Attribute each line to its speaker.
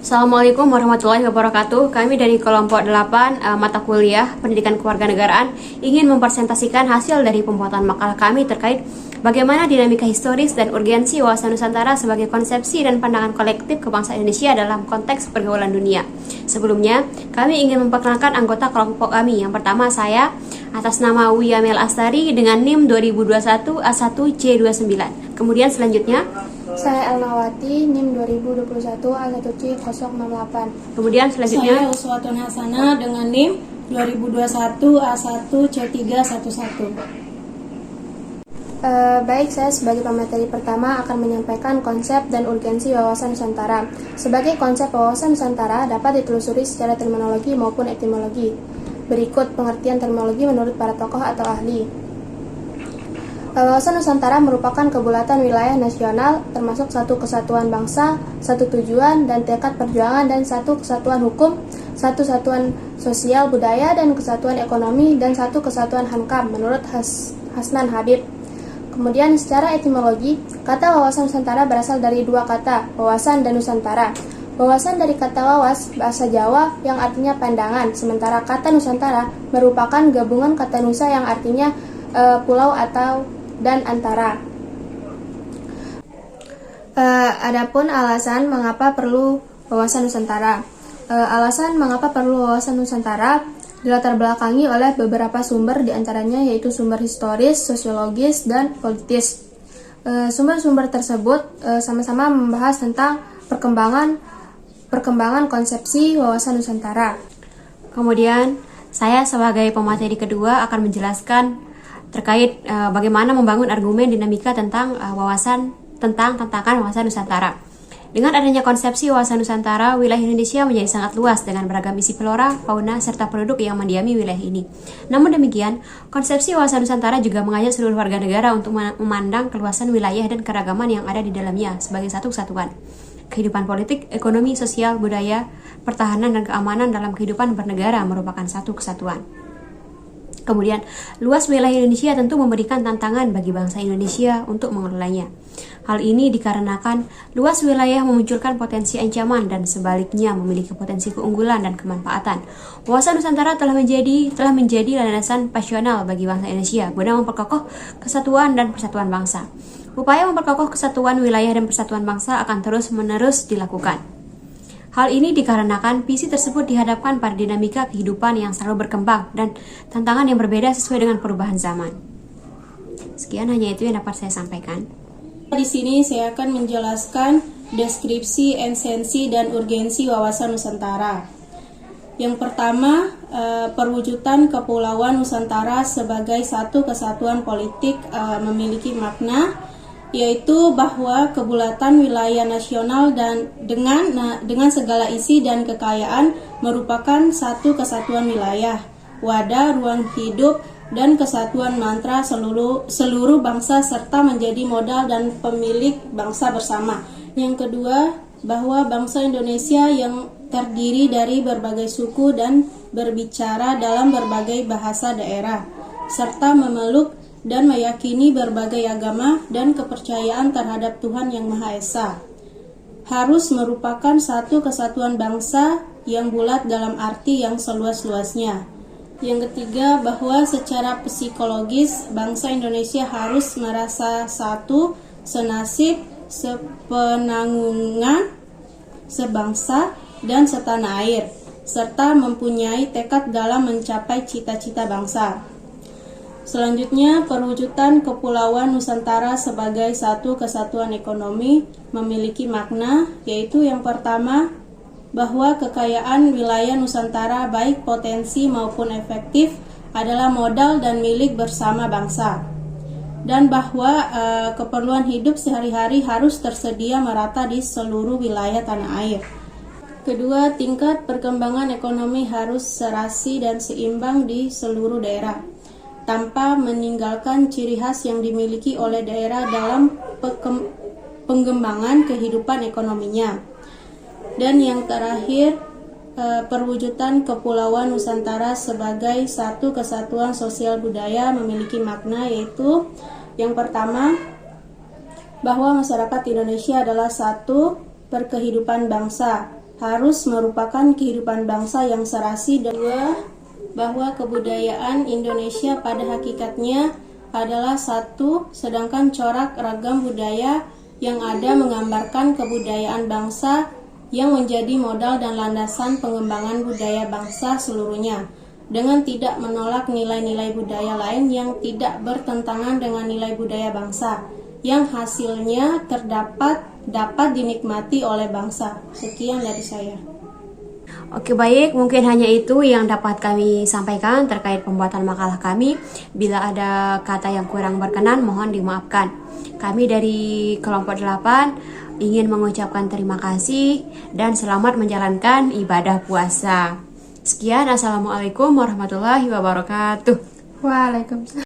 Speaker 1: Assalamualaikum warahmatullahi wabarakatuh. Kami dari kelompok 8 mata kuliah Pendidikan Kewarganegaraan ingin mempresentasikan hasil dari pembuatan makalah kami terkait bagaimana dinamika historis dan urgensi wawasan Nusantara sebagai konsepsi dan pandangan kolektif kebangsaan Indonesia dalam konteks pergaulan dunia. Sebelumnya, kami ingin memperkenalkan anggota kelompok kami. Yang pertama saya, atas nama Wiyamel Astari dengan NIM 2021 A1C29. Kemudian selanjutnya
Speaker 2: Saya Elnawati, NIM 2021 A1C068.
Speaker 1: Kemudian selanjutnya
Speaker 3: Saya Uswatun Hasanah dengan NIM 2021 A1C311.
Speaker 2: Baik, saya sebagai pemateri pertama akan menyampaikan konsep dan urgensi wawasan Nusantara. Sebagai konsep wawasan Nusantara dapat ditelusuri secara terminologi maupun etimologi. Berikut pengertian terminologi menurut para tokoh atau ahli. Wawasan Nusantara merupakan kebulatan wilayah nasional, termasuk satu kesatuan bangsa, satu tujuan dan tekad perjuangan, dan satu kesatuan hukum, satu kesatuan sosial budaya dan kesatuan ekonomi, dan satu kesatuan hankam menurut Hasnan Habib. Kemudian secara etimologi, kata wawasan Nusantara berasal dari dua kata, wawasan dan Nusantara. Wawasan dari kata wawas, bahasa Jawa, yang artinya pandangan, sementara kata Nusantara merupakan gabungan kata Nusa yang artinya pulau atau dan antara. Adapun alasan mengapa perlu wawasan Nusantara. Alasan mengapa perlu wawasan Nusantara dilatar belakangi oleh beberapa sumber, diantaranya yaitu sumber historis, sosiologis, dan politis. Sumber-sumber tersebut sama-sama membahas tentang perkembangan konsepsi wawasan Nusantara.
Speaker 1: Kemudian saya sebagai pemateri kedua akan menjelaskan terkait bagaimana membangun argumen dinamika tentang tantangan wawasan Nusantara. Dengan adanya konsepsi wawasan Nusantara, wilayah Indonesia menjadi sangat luas dengan beragam isi flora, fauna, serta penduduk yang mendiami wilayah ini. Namun demikian, konsepsi wawasan Nusantara juga mengajak seluruh warga negara untuk memandang keluasan wilayah dan keragaman yang ada di dalamnya sebagai satu kesatuan. Kehidupan politik, ekonomi, sosial, budaya, pertahanan, dan keamanan dalam kehidupan bernegara merupakan satu kesatuan. Kemudian, luas wilayah Indonesia tentu memberikan tantangan bagi bangsa Indonesia untuk mengelolanya. Hal ini dikarenakan luas wilayah memunculkan potensi ancaman dan sebaliknya memiliki potensi keunggulan dan kemanfaatan. Wawasan Nusantara telah menjadi landasan pasional bagi bangsa Indonesia guna memperkokoh kesatuan dan persatuan bangsa. Upaya memperkokoh kesatuan wilayah dan persatuan bangsa akan terus-menerus dilakukan. Hal ini dikarenakan visi tersebut dihadapkan pada dinamika kehidupan yang selalu berkembang dan tantangan yang berbeda sesuai dengan perubahan zaman. Sekian hanya itu yang dapat saya sampaikan.
Speaker 3: Di sini saya akan menjelaskan deskripsi, esensi, dan urgensi wawasan Nusantara. Yang pertama, perwujudan Kepulauan Nusantara sebagai satu kesatuan politik memiliki makna, yaitu bahwa kebulatan wilayah nasional dan dengan segala isi dan kekayaan merupakan satu kesatuan wilayah, wadah, ruang hidup, dan kesatuan mantra seluruh bangsa serta menjadi modal dan pemilik bangsa bersama. Yang kedua, bahwa bangsa Indonesia yang terdiri dari berbagai suku dan berbicara dalam berbagai bahasa daerah, serta memeluk dan meyakini berbagai agama dan kepercayaan terhadap Tuhan Yang Maha Esa, harus merupakan satu kesatuan bangsa yang bulat dalam arti yang seluas-luasnya. Yang ketiga, bahwa secara psikologis bangsa Indonesia harus merasa satu, senasib, sepenanggungan, sebangsa, dan setanah air, serta mempunyai tekad dalam mencapai cita-cita bangsa. Selanjutnya, perwujudan Kepulauan Nusantara sebagai satu kesatuan ekonomi memiliki makna, yaitu yang pertama, bahwa kekayaan wilayah Nusantara baik potensi maupun efektif adalah modal dan milik bersama bangsa, dan bahwa keperluan hidup sehari-hari harus tersedia merata di seluruh wilayah tanah air. Kedua, tingkat perkembangan ekonomi harus serasi dan seimbang di seluruh daerah, tanpa meninggalkan ciri khas yang dimiliki oleh daerah dalam pengembangan kehidupan ekonominya. Dan yang terakhir, perwujudan Kepulauan Nusantara sebagai satu kesatuan sosial budaya memiliki makna, yaitu yang pertama, bahwa masyarakat Indonesia adalah satu perkehidupan bangsa, harus merupakan kehidupan bangsa yang serasi. Dan dua, bahwa kebudayaan Indonesia pada hakikatnya adalah satu, sedangkan corak ragam budaya yang ada menggambarkan kebudayaan bangsa yang menjadi modal dan landasan pengembangan budaya bangsa seluruhnya, dengan tidak menolak nilai-nilai budaya lain yang tidak bertentangan dengan nilai budaya bangsa, yang hasilnya dapat dinikmati oleh bangsa. Sekian dari saya.
Speaker 1: Oke, baik, mungkin hanya itu yang dapat kami sampaikan terkait pembuatan makalah kami. Bila ada kata yang kurang berkenan, mohon dimaafkan. Kami dari kelompok 8 ingin mengucapkan terima kasih dan selamat menjalankan ibadah puasa. Sekian, Assalamualaikum warahmatullahi wabarakatuh.
Speaker 2: Waalaikumsalam.